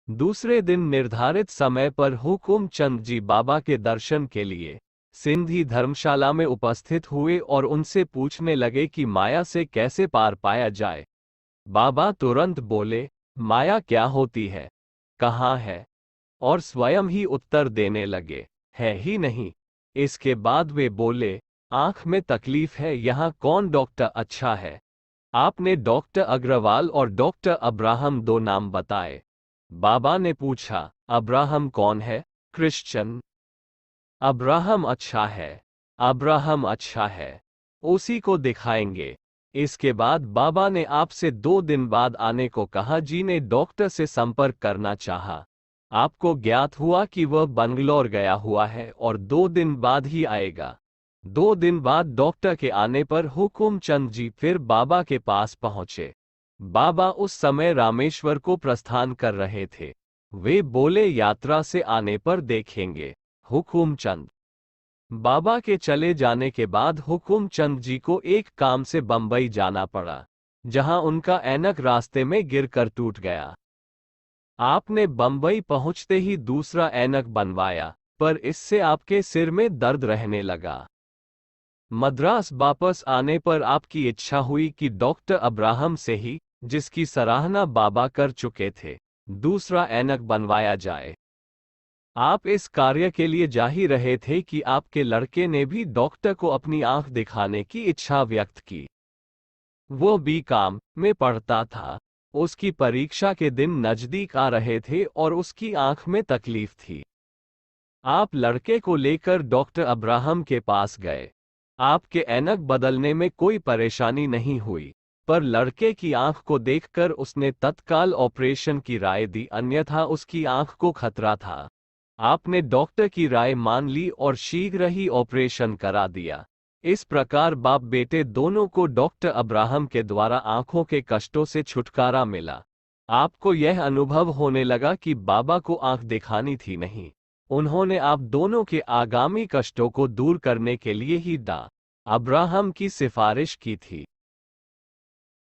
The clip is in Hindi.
दूसरे दिन निर्धारित समय पर हुकुमचंद जी बाबा के दर्शन के लिए सिंधी धर्मशाला में उपस्थित हुए और उनसे पूछने लगे कि माया से कैसे पार पाया जाए। बाबा तुरंत बोले, माया क्या होती है, कहाँ है, और स्वयं ही उत्तर देने लगे, है ही नहीं। इसके बाद वे बोले, आंख में तकलीफ है, यहाँ कौन डॉक्टर अच्छा है? आपने डॉक्टर अग्रवाल और डॉक्टर अब्राहम दो नाम बताए। बाबा ने पूछा, अब्राहम कौन है? क्रिश्चियन। अब्राहम अच्छा है। अब्राहम अच्छा है, उसी को दिखाएंगे। इसके बाद बाबा ने आपसे 2 दिन बाद आने को कहा। जी ने डॉक्टर से संपर्क करना चाहा। आपको ज्ञात हुआ कि वह बंगलौर गया हुआ है और 2 दिन बाद ही आएगा। 2 दिन बाद डॉक्टर के आने पर हुकुमचंद जी फिर बाबा के पास पहुंचे। बाबा उस समय रामेश्वर को प्रस्थान कर रहे थे। वे बोले, यात्रा से आने पर देखेंगे। हुकुमचंद बाबा के चले जाने के बाद हुकुमचंद जी को एक काम से बंबई जाना पड़ा, जहां उनका ऐनक रास्ते में गिरकर टूट गया। आपने बंबई पहुंचते ही दूसरा ऐनक बनवाया, पर इससे आपके सिर में दर्द रहने लगा। मद्रास वापस आने पर आपकी इच्छा हुई कि डॉक्टर अब्राहम से ही, जिसकी सराहना बाबा कर चुके थे, दूसरा ऐनक बनवाया जाए। आप इस कार्य के लिए जा ही रहे थे कि आपके लड़के ने भी डॉक्टर को अपनी आंख दिखाने की इच्छा व्यक्त की। वो बीकॉम में पढ़ता था। उसकी परीक्षा के दिन नजदीक आ रहे थे और उसकी आंख में तकलीफ थी। आप लड़के को लेकर डॉक्टर अब्राहम के पास गए। आपके ऐनक बदलने में कोई परेशानी नहीं हुई, पर लड़के की आंख को देखकर उसने तत्काल ऑपरेशन की राय दी, अन्यथा उसकी आंख को खतरा था। आपने डॉक्टर की राय मान ली और शीघ्र ही ऑपरेशन करा दिया। इस प्रकार बाप बेटे दोनों को डॉक्टर अब्राहम के द्वारा आंखों के कष्टों से छुटकारा मिला। आपको यह अनुभव होने लगा कि बाबा को आंख दिखानी थी नहीं, उन्होंने आप दोनों के आगामी कष्टों को दूर करने के लिए ही डॉ. अब्राहम की सिफारिश की थी।